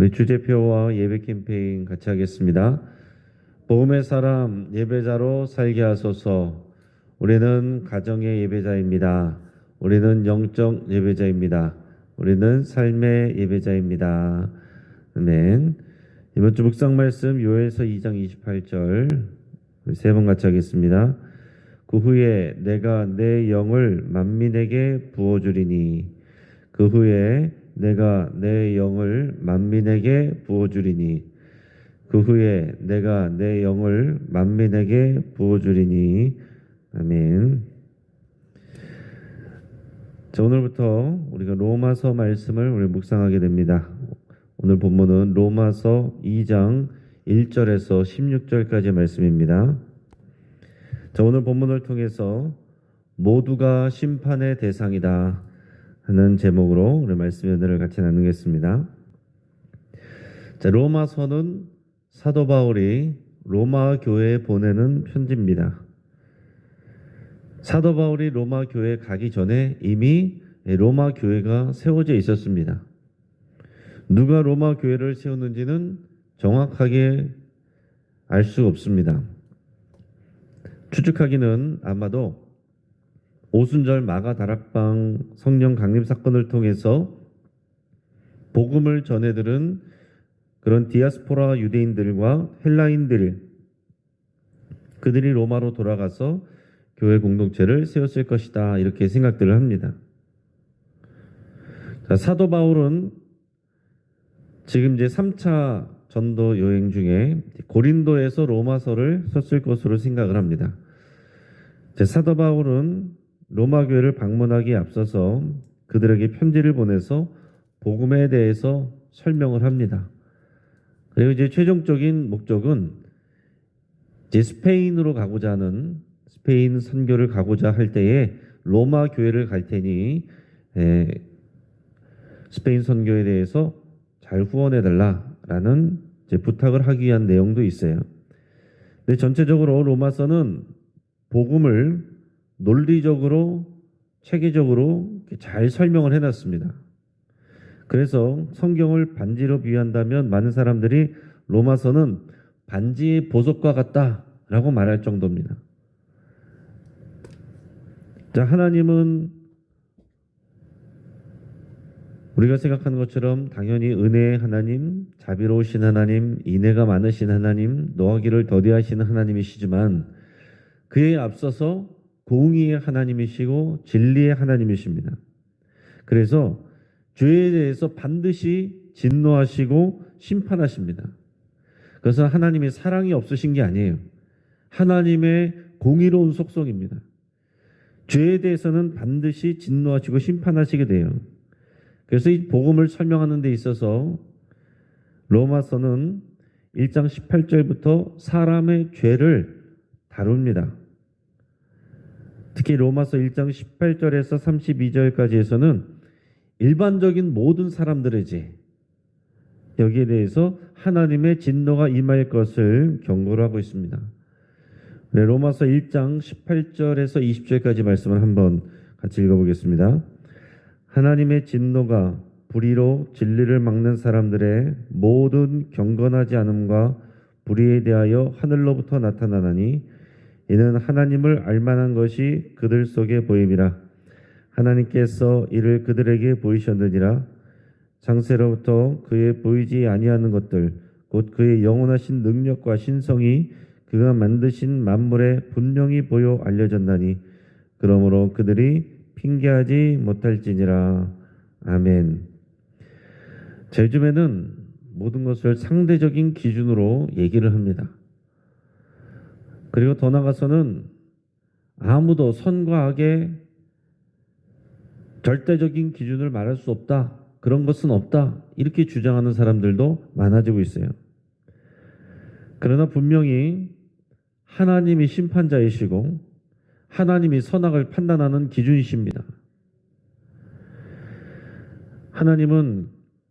우리 주제표와 예배 캠페인 같이 하겠습니다. 복음의 사람 예배자로 살게 하소서. 우리는 가정의 예배자입니다. 우리는 영적 예배자입니다. 우리는 삶의 예배자입니다. 아멘. 이번 주 묵상 말씀 요엘서 2장 28절 세 번 같이 하겠습니다. 그 후에 내가 내 영을 만민에게 부어주리니 그 후에 내가 내 영을 만민에게 부어주리니 그 후에 내가 내 영을 만민에게 부어주리니 아멘. 자, 오늘부터 우리가 로마서 말씀을 우리 묵상하게 됩니다. 오늘 본문은 로마서 2장 1절에서 16절까지 말씀입니다. 자, 오늘 본문을 통해서 모두가 심판의 대상이다 하는 제목으로 우리 말씀의 은혜를 같이 나누겠습니다. 자, 로마서는 사도 바울이 로마 교회에 보내는 편지입니다. 사도 바울이 로마 교회에 가기 전에 이미 로마 교회가 세워져 있었습니다. 누가 로마 교회를 세웠는지는 정확하게 알 수 없습니다. 추측하기는 아마도 오순절 마가다락방 성령 강림 사건을 통해서 복음을 전해들은 그런 디아스포라 유대인들과 헬라인들, 그들이 로마로 돌아가서 교회 공동체를 세웠을 것이다, 이렇게 생각들을 합니다. 자, 사도 바울은 지금 이제 3차 전도 여행 중에 고린도에서 로마서를 썼을 것으로 생각을 합니다. 사도 바울은 로마 교회를 방문하기에 앞서서 그들에게 편지를 보내서 복음에 대해서 설명을 합니다. 그리고 이제 최종적인 목적은 이제 스페인으로 가고자 하는, 스페인 선교를 가고자 할 때에 로마 교회를 갈 테니 스페인 선교에 대해서 잘 후원해 달라라는 이제 부탁을 하기 위한 내용도 있어요. 근데 전체적으로 로마서는 복음을 논리적으로 체계적으로 잘 설명을 해놨습니다. 그래서 성경을 반지로 비유한다면 많은 사람들이 로마서는 반지의 보석과 같다라고 말할 정도입니다. 자, 하나님은 우리가 생각하는 것처럼 당연히 은혜의 하나님, 자비로우신 하나님, 인애가 많으신 하나님, 노하기를 더디하시는 하나님이시지만 그에 앞서서 공의의 하나님이시고 진리의 하나님이십니다. 그래서 죄에 대해서 반드시 진노하시고 심판하십니다. 그것은 하나님의 사랑이 없으신 게 아니에요. 하나님의 공의로운 속성입니다. 죄에 대해서는 반드시 진노하시고 심판하시게 돼요. 그래서 이 복음을 설명하는 데 있어서 로마서는 1장 18절부터 사람의 죄를 다룹니다. 특히 로마서 1장 18절에서 32절까지에서는 일반적인 모든 사람들의 죄, 여기에 대해서 하나님의 진노가 임할 것을 경고를 하고 있습니다. 네, 로마서 1장 18절에서 20절까지 말씀을 한번 같이 읽어보겠습니다. 하나님의 진노가 불의로 진리를 막는 사람들의 모든 경건하지 않음과 불의에 대하여 하늘로부터 나타나나니 이는 하나님을 알만한 것이 그들 속에 보임이라. 하나님께서 이를 그들에게 보이셨느니라. 창세로부터 그의 보이지 아니하는 것들 곧 그의 영원하신 능력과 신성이 그가 만드신 만물에 분명히 보여 알려졌나니 그러므로 그들이 핑계하지 못할지니라. 아멘. 자, 요즘에는 모든 것을 상대적인 기준으로 얘기를 합니다. 그리고 더 나아가서는 아무도 선과 악의 절대적인 기준을 말할 수 없다, 그런 것은 없다, 이렇게 주장하는 사람들도 많아지고 있어요. 그러나 분명히 하나님이 심판자이시고 하나님이 선악을 판단하는 기준이십니다. 하나님은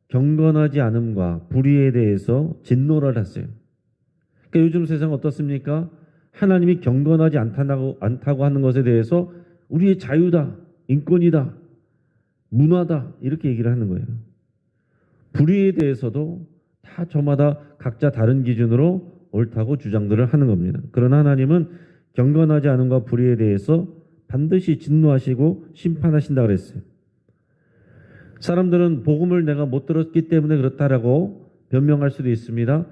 경건하지 않음과 불의에 대해서 진노를 하세요. 그러니까 요즘 세상 어떻습니까? 하나님이 경건하지 않다고 하는 것에 대해서 우리의 자유다, 인권이다, 문화다, 이렇게 얘기를 하는 거예요. 불의에 대해서도 다 저마다 각자 다른 기준으로 옳다고 주장들을 하는 겁니다. 그러나 하나님은 경건하지 않음과 불의에 대해서 반드시 진노하시고 심판하신다 그랬어요. 사람들은 복음을 내가 못 들었기 때문에 그렇다라고 변명할 수도 있습니다.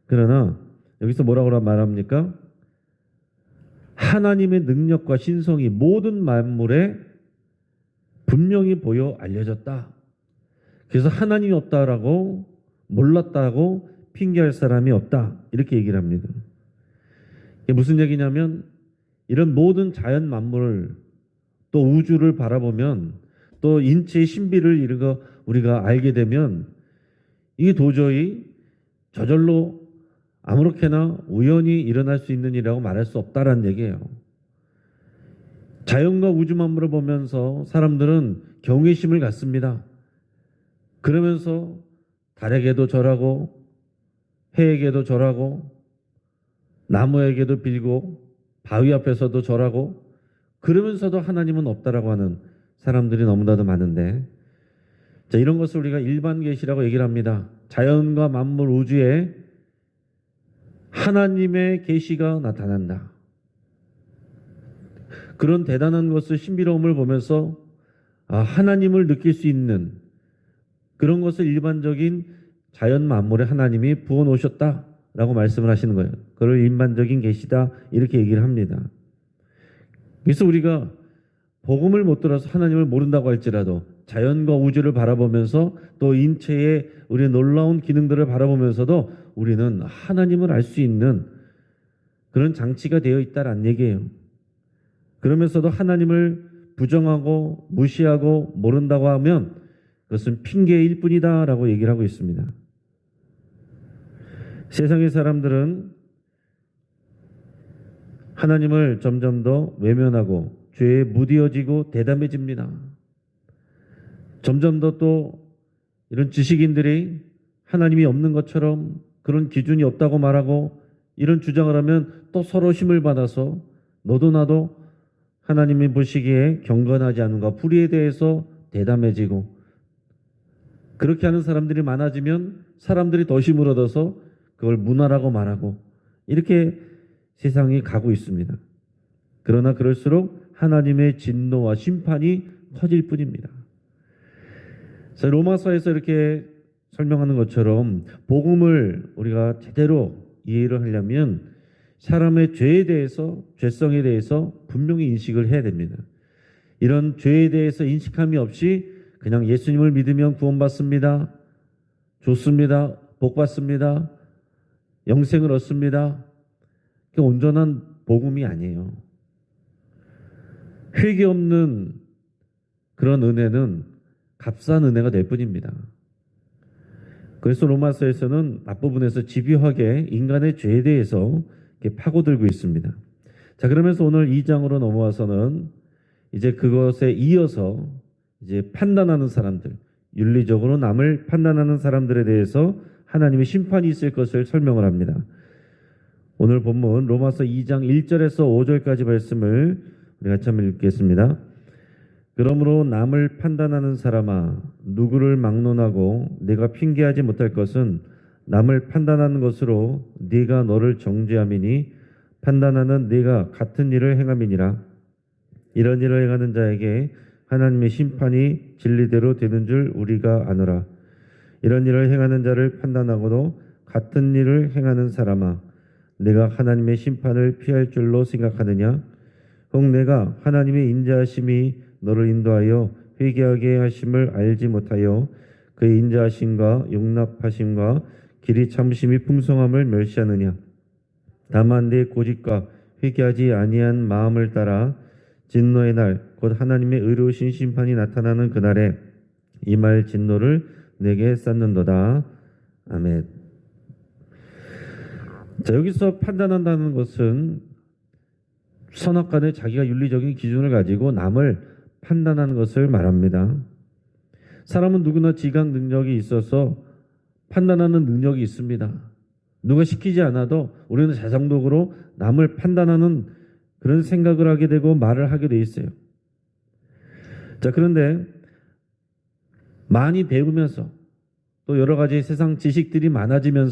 그러나 여기서 뭐라고 말합니까? 하나님의 능력과 신성이 모든 만물에 분명히 보여 알려졌다. 그래서 하나님이 없다라고 몰랐다고 핑계할 사람이 없다. 이렇게 얘기를 합니다. 이게 무슨 얘기냐면 이런 모든 자연 만물을 또 우주를 바라보면 또 인체의 신비를 우리가 알게 되면 이게 도저히 저절로 아무렇게나 우연히 일어날 수 있는 일이라고 말할 수 없다라는 얘기예요. 자연과 우주 만물을 보면서 사람들은 경외심을 갖습니다. 그러면서 달에게도 절하고 해에게도 절하고 나무에게도 빌고 바위 앞에서도 절하고 그러면서도 하나님은 없다라고 하는 사람들이 너무나도 많은데, 자, 이런 것을 우리가 일반 계시라고 얘기를 합니다. 자연과 만물 우주에 하나님의 계시가 나타난다. 그런 대단한 것을 신비로움을 보면서 하나님을 느낄 수 있는 그런 것을 일반적인 자연 만물에 하나님이 부어 놓으셨다라고 말씀을 하시는 거예요. 그걸 일반적인 계시다 이렇게 얘기를 합니다. 그래서 우리가 복음을 못 들어서 하나님을 모른다고 할지라도 자연과 우주를 바라보면서 또 인체의 우리의 놀라운 기능들을 바라보면서도 우리는 하나님을 알 수 있는 그런 장치가 되어 있다라는 얘기예요. 그러면서도 하나님을 부정하고 무시하고 모른다고 하면 그것은 핑계일 뿐이다라고 얘기를 하고 있습니다. 세상의 사람들은 하나님을 점점 더 외면하고 죄에 무디어지고 대담해집니다. 점점 더 또 이런 지식인들이 하나님이 없는 것처럼 그런 기준이 없다고 말하고 이런 주장을 하면 또 서로 힘을 받아서 너도 나도 하나님이 보시기에 경건하지 않은가 불의에 대해서 대담해지고, 그렇게 하는 사람들이 많아지면 사람들이 더 힘을 얻어서 그걸 문화라고 말하고 이렇게 세상이 가고 있습니다. 그러나 그럴수록 하나님의 진노와 심판이 커질 뿐입니다. 로마서에서 이렇게 설명하는 것처럼 복음을 우리가 제대로 이해를 하려면 사람의 죄에 대해서, 죄성에 대해서 분명히 인식을 해야 됩니다. 이런 죄에 대해서 인식함이 없이 그냥 예수님을 믿으면 구원받습니다, 좋습니다, 복받습니다, 영생을 얻습니다, 그게 온전한 복음이 아니에요. 회개 없는 그런 은혜는 값싼 은혜가 될 뿐입니다. 그래서 로마서에서는 앞부분에서 집요하게 인간의 죄에 대해서 이렇게 파고들고 있습니다. 자, 그러면서 오늘 2장으로 넘어와서는 이제 그것에 이어서 이제 판단하는 사람들, 윤리적으로 남을 판단하는 사람들에 대해서 하나님의 심판이 있을 것을 설명을 합니다. 오늘 본문 로마서 2장 1절에서 5절까지 말씀을 우리 같이 한번 읽겠습니다. 그러므로 남을 판단하는 사람아, 누구를 막론하고 네가 핑계하지 못할 것은 남을 판단하는 것으로 네가 너를 정죄함이니 판단하는 네가 같은 일을 행함이니라. 이런 일을 행하는 자에게 하나님의 심판이 진리대로 되는 줄 우리가 아노라. 이런 일을 행하는 자를 판단하고도 같은 일을 행하는 사람아, 내가 하나님의 심판을 피할 줄로 생각하느냐? 혹 내가 하나님의 인자하심이 너를 인도하여 회개하게 하심을 알지 못하여 그의 인자하심과 용납하심과 길이 참심이 풍성함을 멸시하느냐? 다만 내 고집과 회개하지 아니한 마음을 따라 진노의 날 곧 하나님의 의로우신 심판이 나타나는 그날에 임할 진노를 내게 쌓는도다. 아멘. 자, 여기서 판단한다는 것은 선악간에 자기가 윤리적인 기준을 가지고 남을 판단하는 것을 말합니다. 사람은 누구나 지각 능력이 있어서 판단하는 능력이 있습니다. 누가 시키지 않아도 우리는 자성적으로 남을 판단하는 그런 생각을 하게 되고 말을 하게 돼 있어요. 자, 그런데 많이 배우면서 또 여러 가지 세상 지식들이 많아지면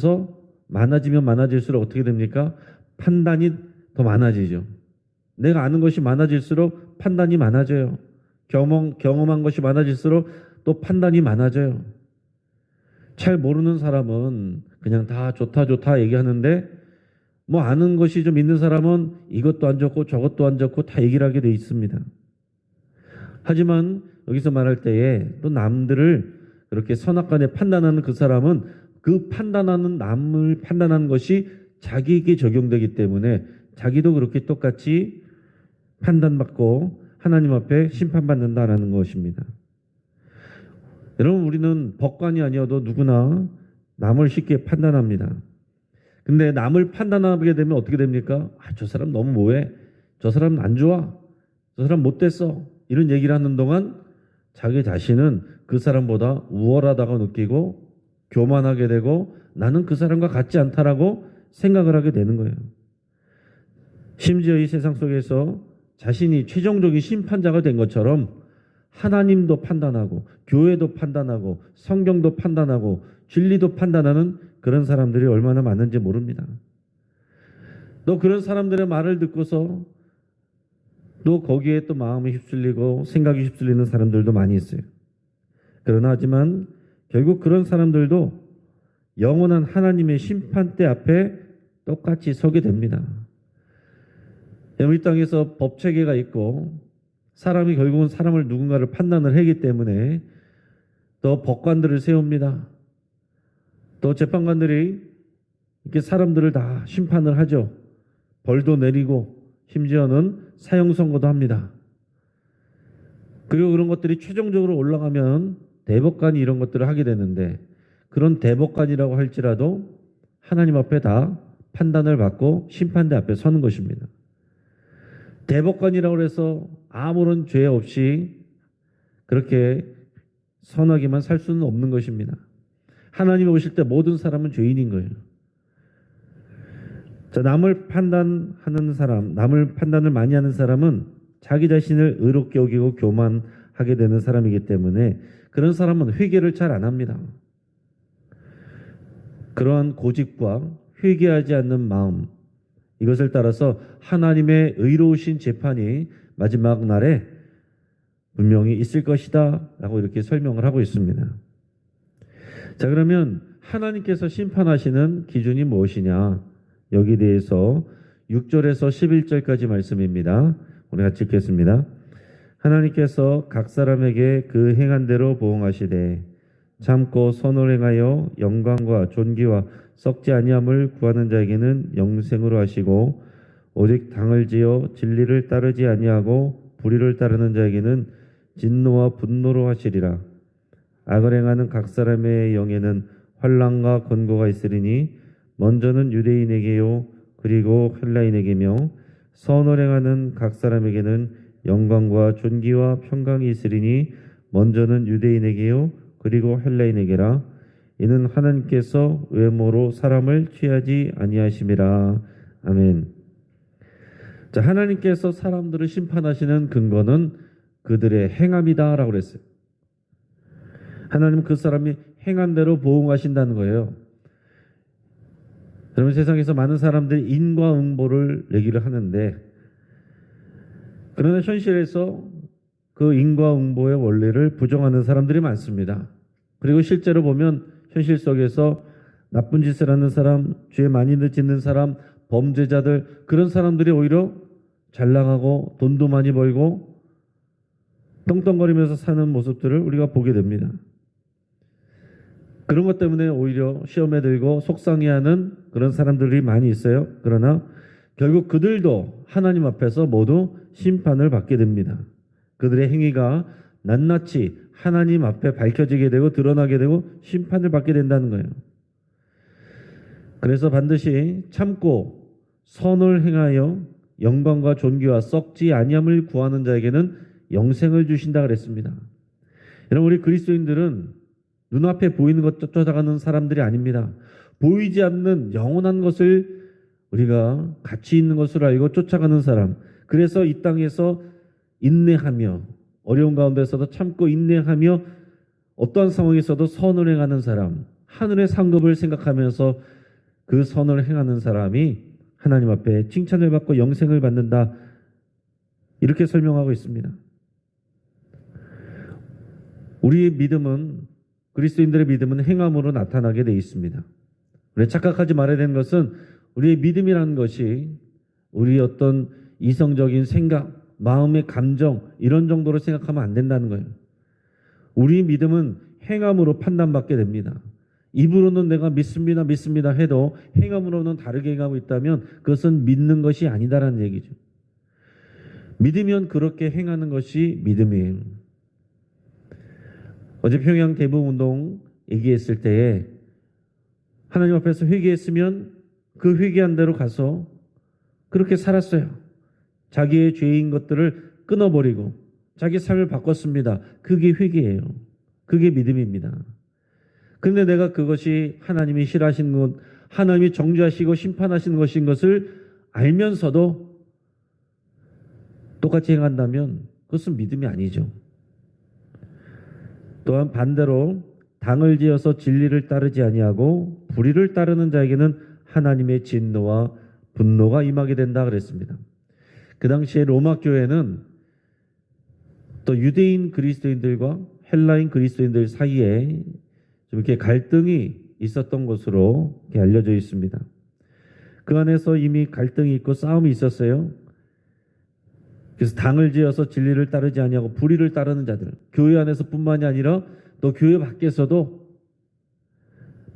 많아질수록 어떻게 됩니까? 판단이 더 많아지죠. 내가 아는 것이 많아질수록 판단이 많아져요. 경험한 것이 많아질수록 또 판단이 많아져요. 잘 모르는 사람은 그냥 다 좋다 좋다 얘기하는데 뭐 아는 것이 좀 있는 사람은 이것도 안 좋고 저것도 안 좋고 다 얘기를 하게 돼 있습니다. 하지만 여기서 말할 때에 또 남들을 그렇게 선악간에 판단하는 그 사람은 그 남을 판단하는 것이 자기에게 적용되기 때문에 자기도 그렇게 똑같이 판단받고 하나님 앞에 심판받는다라는 것입니다. 여러분, 우리는 법관이 아니어도 누구나 남을 쉽게 판단합니다. 근데 남을 판단하게 되면 어떻게 됩니까? 저 사람 너무 뭐해? 저 사람 안 좋아? 저 사람 못됐어? 이런 얘기를 하는 동안 자기 자신은 그 사람보다 우월하다고 느끼고 교만하게 되고 나는 그 사람과 같지 않다라고 생각을 하게 되는 거예요. 심지어 이 세상 속에서 자신이 최종적인 심판자가 된 것처럼 하나님도 판단하고 교회도 판단하고 성경도 판단하고 진리도 판단하는 그런 사람들이 얼마나 많은지 모릅니다. 또 그런 사람들의 말을 듣고서 또 거기에 또 마음이 휩쓸리고 생각이 휩쓸리는 사람들도 많이 있어요. 그러나 하지만 결국 그런 사람들도 영원한 하나님의 심판대 앞에 똑같이 서게 됩니다. 이 땅에서 법 체계가 있고 사람이 결국은 사람을 누군가를 판단을 하기 때문에 또 법관들을 세웁니다. 또 재판관들이 이렇게 사람들을 다 심판을 하죠. 벌도 내리고 심지어는 사형 선고도 합니다. 그리고 그런 것들이 최종적으로 올라가면 대법관이 이런 것들을 하게 되는데 그런 대법관이라고 할지라도 하나님 앞에 다 판단을 받고 심판대 앞에 서는 것입니다. 대법관이라고 해서 아무런 죄 없이 그렇게 선하게만 살 수는 없는 것입니다. 하나님이 오실 때 모든 사람은 죄인인 거예요. 자, 남을 판단하는 사람, 남을 판단을 많이 하는 사람은 자기 자신을 의롭게 여기고 교만하게 되는 사람이기 때문에 그런 사람은 회개를 잘 안 합니다. 그러한 고집과 회개하지 않는 마음, 이것을 따라서 하나님의 의로우신 재판이 마지막 날에 분명히 있을 것이다 라고 이렇게 설명을 하고 있습니다. 자, 그러면 하나님께서 심판하시는 기준이 무엇이냐? 여기에 대해서 6절에서 11절까지 말씀입니다. 우리 같이 읽겠습니다. 하나님께서 각 사람에게 그 행한 대로 보응하시되 참고 선을 행하여 영광과 존귀와 썩지 아니함을 구하는 자에게는 영생으로 하시고 오직 당을 지어 진리를 따르지 아니하고 불의를 따르는 자에게는 진노와 분노로 하시리라. 악을 행하는 각 사람의 영에는 환난과 권고가 있으리니 먼저는 유대인에게요 그리고 헬라인에게며 선을 행하는 각 사람에게는 영광과 존귀와 평강이 있으리니 먼저는 유대인에게요 그리고 헬라인에게라. 이는 하나님께서 외모로 사람을 취하지 아니하심이라. 아멘. 자, 하나님께서 사람들을 심판하시는 근거는 그들의 행함이다라고 그랬어요. 하나님은 그 사람이 행한 대로 보응하신다는 거예요. 여러분, 세상에서 많은 사람들이 인과응보를 얘기를 하는데 그러나 현실에서 그 인과응보의 원리를 부정하는 사람들이 많습니다. 그리고 실제로 보면 현실 속에서 나쁜 짓을 하는 사람, 죄 많이 짓는 사람, 범죄자들, 그런 사람들이 오히려 잘 나가고 돈도 많이 벌고 떵떵거리면서 사는 모습들을 우리가 보게 됩니다. 그런 것 때문에 오히려 시험에 들고 속상해하는 그런 사람들이 많이 있어요. 그러나 결국 그들도 하나님 앞에서 모두 심판을 받게 됩니다. 그들의 행위가 낱낱이 하나님 앞에 밝혀지게 되고 드러나게 되고 심판을 받게 된다는 거예요. 그래서 반드시 참고 선을 행하여 영광과 존귀와 썩지 아니함을 구하는 자에게는 영생을 주신다 그랬습니다. 여러분, 우리 그리스도인들은 눈앞에 보이는 것 쫓아가는 사람들이 아닙니다. 보이지 않는 영원한 것을 우리가 가치 있는 것으로 알고 쫓아가는 사람. 그래서 이 땅에서 인내하며 어려운 가운데서도 참고 인내하며 어떠한 상황에서도 선을 행하는 사람, 하늘의 상급을 생각하면서 그 선을 행하는 사람이 하나님 앞에 칭찬을 받고 영생을 받는다. 이렇게 설명하고 있습니다. 우리의 믿음은, 그리스도인들의 믿음은 행함으로 나타나게 되어 있습니다. 우리 착각하지 말아야 되는 것은 우리의 믿음이라는 것이 우리 어떤 이성적인 생각, 마음의 감정 이런 정도로 생각하면 안 된다는 거예요. 우리 믿음은 행함으로 판단받게 됩니다. 입으로는 내가 믿습니다, 믿습니다 해도 행함으로는 다르게 행하고 있다면 그것은 믿는 것이 아니다라는 얘기죠. 믿으면 그렇게 행하는 것이 믿음이에요. 어제 평양 대부운동 얘기했을 때에 하나님 앞에서 회개했으면 그 회개한 대로 가서 그렇게 살았어요. 자기의 죄인 것들을 끊어버리고 자기 삶을 바꿨습니다. 그게 회개예요. 그게 믿음입니다. 그런데 내가 그것이 하나님이 싫어하시는 것, 하나님이 정죄하시고 심판하시는 것인 것을 알면서도 똑같이 행한다면 그것은 믿음이 아니죠. 또한 반대로 당을 지어서 진리를 따르지 아니하고 불의를 따르는 자에게는 하나님의 진노와 분노가 임하게 된다 그랬습니다. 그 당시에 로마 교회는 또 유대인 그리스도인들과 헬라인 그리스도인들 사이에 좀 이렇게 갈등이 있었던 것으로 이렇게 알려져 있습니다. 그 안에서 이미 갈등이 있고 싸움이 있었어요. 그래서 당을 지어서 진리를 따르지 아니하고 불의를 따르는 자들, 교회 안에서뿐만이 아니라 또 교회 밖에서도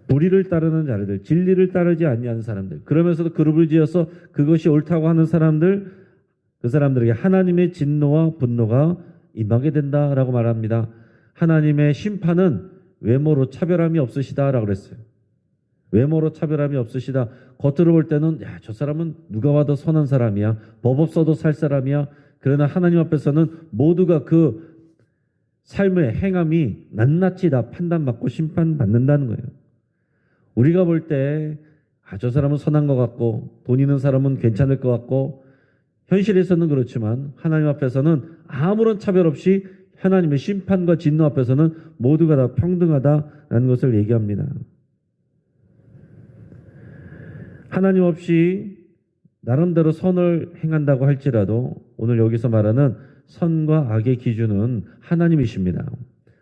불의를 따르는 자들, 진리를 따르지 아니하는 사람들, 그러면서도 그룹을 지어서 그것이 옳다고 하는 사람들, 그 사람들에게 하나님의 진노와 분노가 임하게 된다라고 말합니다. 하나님의 심판은 외모로 차별함이 없으시다라고 그랬어요. 외모로 차별함이 없으시다. 겉으로 볼 때는 야, 저 사람은 누가 와도 선한 사람이야. 법 없어도 살 사람이야. 그러나 하나님 앞에서는 모두가 그 삶의 행함이 낱낱이 다 판단받고 심판받는다는 거예요. 우리가 볼 때 저 사람은 선한 것 같고 돈 있는 사람은 괜찮을 것 같고 현실에서는 그렇지만 하나님 앞에서는 아무런 차별 없이 하나님의 심판과 진노 앞에서는 모두가 다 평등하다라는 것을 얘기합니다. 하나님 없이 나름대로 선을 행한다고 할지라도 오늘 여기서 말하는 선과 악의 기준은 하나님이십니다.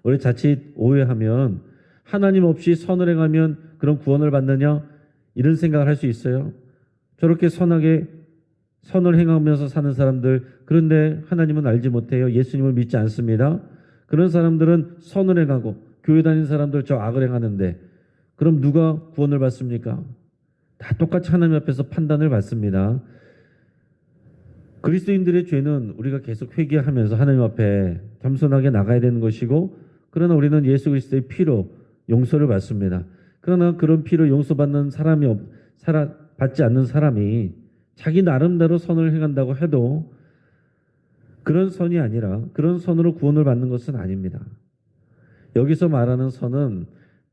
우리 자칫 오해하면 하나님 없이 선을 행하면 그런 구원을 받느냐 이런 생각을 할 수 있어요. 저렇게 선하게 선을 행하면서 사는 사람들, 그런데 하나님은 알지 못해요. 예수님을 믿지 않습니다. 그런 사람들은 선을 행하고 교회 다니는 사람들 저 악을 행하는데 그럼 누가 구원을 받습니까? 다 똑같이 하나님 앞에서 판단을 받습니다. 그리스도인들의 죄는 우리가 계속 회개하면서 하나님 앞에 겸손하게 나가야 되는 것이고, 그러나 우리는 예수 그리스도의 피로 용서를 받습니다. 그러나 그런 피로 용서받는 사람이 받지 않는 사람이 자기 나름대로 선을 행한다고 해도 그런 선이 아니라 그런 선으로 구원을 받는 것은 아닙니다. 여기서 말하는 선은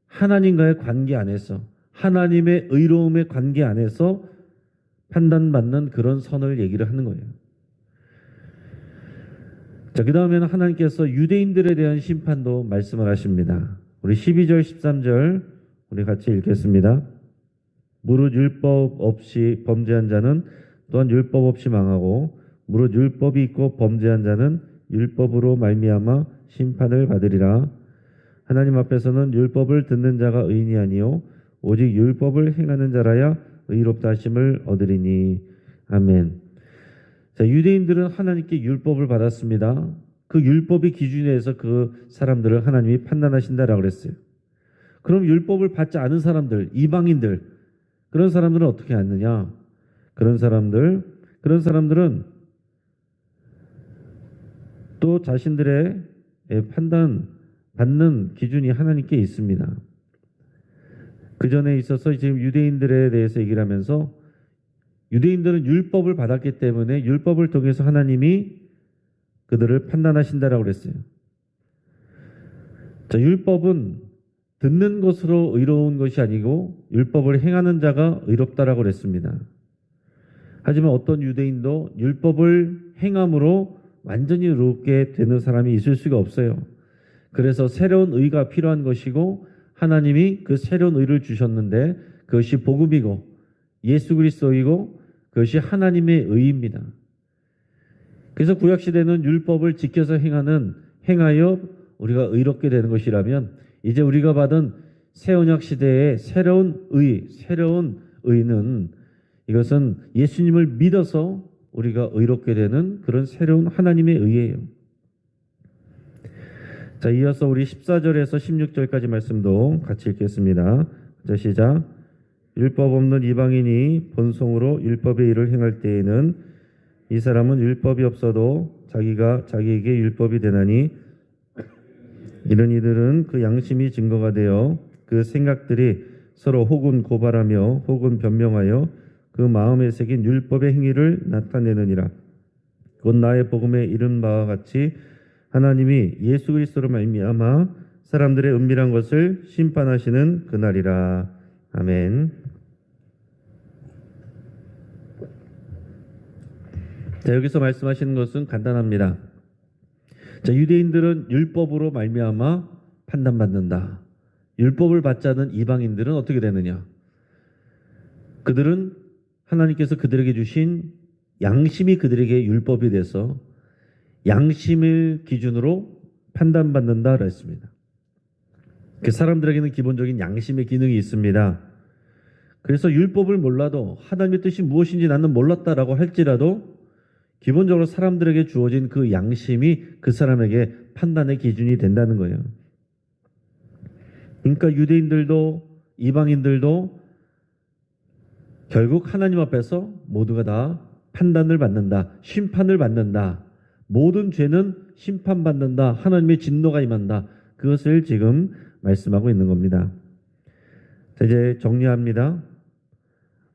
하나님과의 관계 안에서, 하나님의 의로움의 관계 안에서 판단받는 그런 선을 얘기를 하는 거예요. 자, 그 다음에는 하나님께서 유대인들에 대한 심판도 말씀을 하십니다. 우리 12절 13절 우리 같이 읽겠습니다. 무릇 율법 없이 범죄한 자는 또한 율법 없이 망하고 무릇 율법이 있고 범죄한 자는 율법으로 말미암아 심판을 받으리라. 하나님 앞에서는 율법을 듣는 자가 의인이 아니요 오직 율법을 행하는 자라야 의롭다 하심을 얻으리니. 아멘. 자, 유대인들은 하나님께 율법을 받았습니다. 그 율법의 기준에서 그 사람들을 하나님이 판단하신다라고 그랬어요. 그럼 율법을 받지 않은 사람들, 이방인들, 그런 사람들은 어떻게 하느냐? 그런 사람들은 또 자신들의 판단 받는 기준이 하나님께 있습니다. 그 전에 있어서 지금 유대인들에 대해서 얘기를 하면서 유대인들은 율법을 받았기 때문에 율법을 통해서 하나님이 그들을 판단하신다라고 그랬어요. 자, 율법은 듣는 것으로 의로운 것이 아니고 율법을 행하는 자가 의롭다라고 그랬습니다. 하지만 어떤 유대인도 율법을 행함으로 완전히 의롭게 되는 사람이 있을 수가 없어요. 그래서 새로운 의가 필요한 것이고 하나님이 그 새로운 의를 주셨는데 그것이 복음이고 예수 그리스도이고 그것이 하나님의 의입니다. 그래서 구약시대는 율법을 지켜서 행하여 우리가 의롭게 되는 것이라면 이제 우리가 받은 새 언약 시대의 새로운 의는 이것은 예수님을 믿어서 우리가 의롭게 되는 그런 새로운 하나님의 의예요. 자, 이어서 우리 14절에서 16절까지 말씀도 같이 읽겠습니다. 자, 시작. 율법 없는 이방인이 본성으로 율법의 일을 행할 때에는 이 사람은 율법이 없어도 자기가 자기에게 율법이 되나니 이런 이들은 그 양심이 증거가 되어 그 생각들이 서로 혹은 고발하며 혹은 변명하여 그 마음에 새긴 율법의 행위를 나타내느니라. 곧 나의 복음에 이른 바와 같이 하나님이 예수 그리스도로 말미암아 사람들의 은밀한 것을 심판하시는 그날이라. 아멘. 자, 여기서 말씀하시는 것은 간단합니다. 자, 유대인들은 율법으로 말미암아 판단받는다. 율법을 받지 않은 이방인들은 어떻게 되느냐? 그들은 하나님께서 그들에게 주신 양심이 그들에게 율법이 돼서 양심을 기준으로 판단받는다라 했습니다. 그 사람들에게는 기본적인 양심의 기능이 있습니다. 그래서 율법을 몰라도 하나님의 뜻이 무엇인지 나는 몰랐다라고 할지라도 기본적으로 사람들에게 주어진 그 양심이 그 사람에게 판단의 기준이 된다는 거예요. 그러니까 유대인들도 이방인들도 결국 하나님 앞에서 모두가 다 판단을 받는다. 심판을 받는다. 모든 죄는 심판받는다. 하나님의 진노가 임한다. 그것을 지금 말씀하고 있는 겁니다. 자, 이제 정리합니다.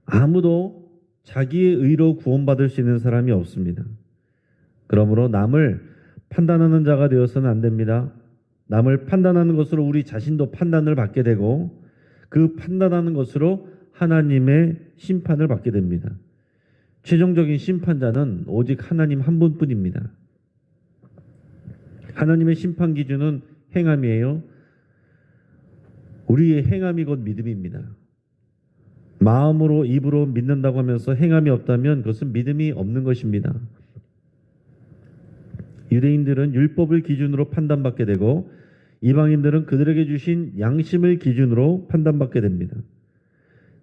아무도 자기의 의로 구원받을 수 있는 사람이 없습니다. 그러므로 남을 판단하는 자가 되어서는 안 됩니다. 남을 판단하는 것으로 우리 자신도 판단을 받게 되고 그 판단하는 것으로 하나님의 심판을 받게 됩니다. 최종적인 심판자는 오직 하나님 한 분뿐입니다. 하나님의 심판 기준은 행함이에요. 우리의 행함이 곧 믿음입니다. 마음으로 입으로 믿는다고 하면서 행함이 없다면 그것은 믿음이 없는 것입니다. 유대인들은 율법을 기준으로 판단받게 되고 이방인들은 그들에게 주신 양심을 기준으로 판단받게 됩니다.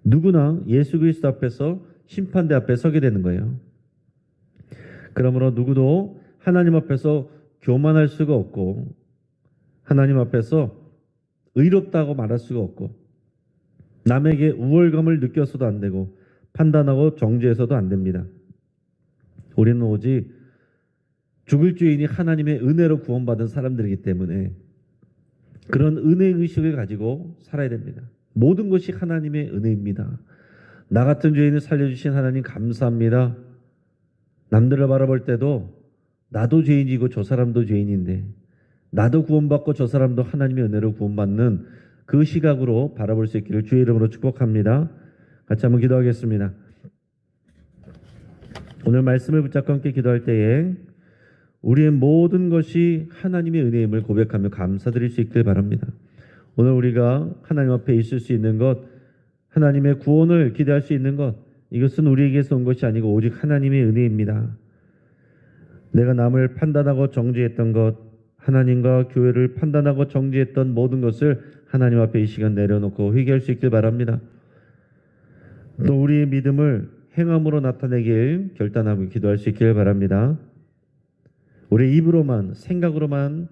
누구나 예수 그리스도 앞에서 심판대 앞에 서게 되는 거예요. 그러므로 누구도 하나님 앞에서 교만할 수가 없고 하나님 앞에서 의롭다고 말할 수가 없고 남에게 우월감을 느껴서도 안 되고 판단하고 정죄해서도 안 됩니다. 우리는 오직 죽을 죄인이 하나님의 은혜로 구원받은 사람들이기 때문에 그런 은혜의 의식을 가지고 살아야 됩니다. 모든 것이 하나님의 은혜입니다. 나 같은 죄인을 살려주신 하나님 감사합니다. 남들을 바라볼 때도 나도 죄인이고 저 사람도 죄인인데 나도 구원받고 저 사람도 하나님의 은혜로 구원받는 그 시각으로 바라볼 수 있기를 주의 이름으로 축복합니다. 같이 한번 기도하겠습니다. 오늘 말씀을 붙잡고 함께 기도할 때에 우리의 모든 것이 하나님의 은혜임을 고백하며 감사드릴 수 있길 바랍니다. 오늘 우리가 하나님 앞에 있을 수 있는 것, 하나님의 구원을 기대할 수 있는 것, 이것은 우리에게서 온 것이 아니고 오직 하나님의 은혜입니다. 내가 남을 판단하고 정죄했던 것, 하나님과 교회를 판단하고 정죄했던 모든 것을 하나님 앞에 이 시간 내려놓고 회개할 수 있길 바랍니다. 또 우리의 믿음을 행함으로 나타내길 결단하고 기도할 수 있길 바랍니다. 우리 입으로만 생각으로만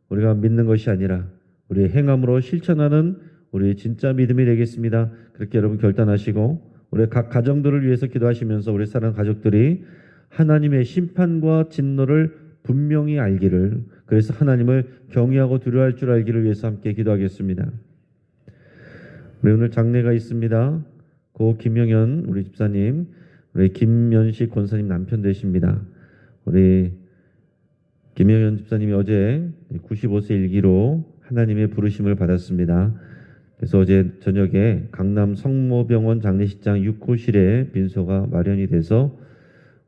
우리가 믿는 것이 아니라 우리의 행함으로 실천하는 우리의 진짜 믿음이 되겠습니다. 그렇게 여러분 결단하시고 우리 각 가정들을 위해서 기도하시면서 우리 사랑하는 가족들이 하나님의 심판과 진노를 분명히 알기를, 그래서 하나님을 경외하고 두려워할 줄 알기를 위해서 함께 기도하겠습니다. 우리 오늘 장례가 있습니다. 고 김영현 우리 집사님, 우리 김면식 권사님 남편 되십니다. 우리 김영현 집사님이 어제 95세 일기로 하나님의 부르심을 받았습니다. 그래서 어제 저녁에 강남 성모병원 장례식장 6호실에 빈소가 마련이 돼서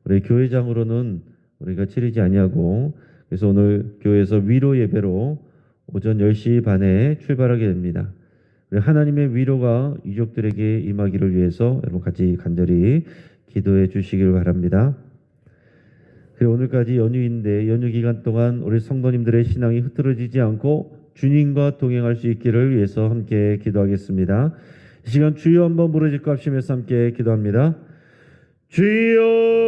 우리 교회장으로는 우리가 치르지 아니하고, 그래서 오늘 교회에서 위로 예배로 오전 10시 반에 출발하게 됩니다. 우리 하나님의 위로가 유족들에게 임하기를 위해서 여러분 같이 간절히 기도해 주시길 바랍니다. 그리고 오늘까지 연휴인데 연휴 기간 동안 우리 성도님들의 신앙이 흐트러지지 않고 주님과 동행할 수 있기를 위해서 함께 기도하겠습니다. 이 시간 주여 한번 부르짖고 합심해서 함께 기도합니다. 주여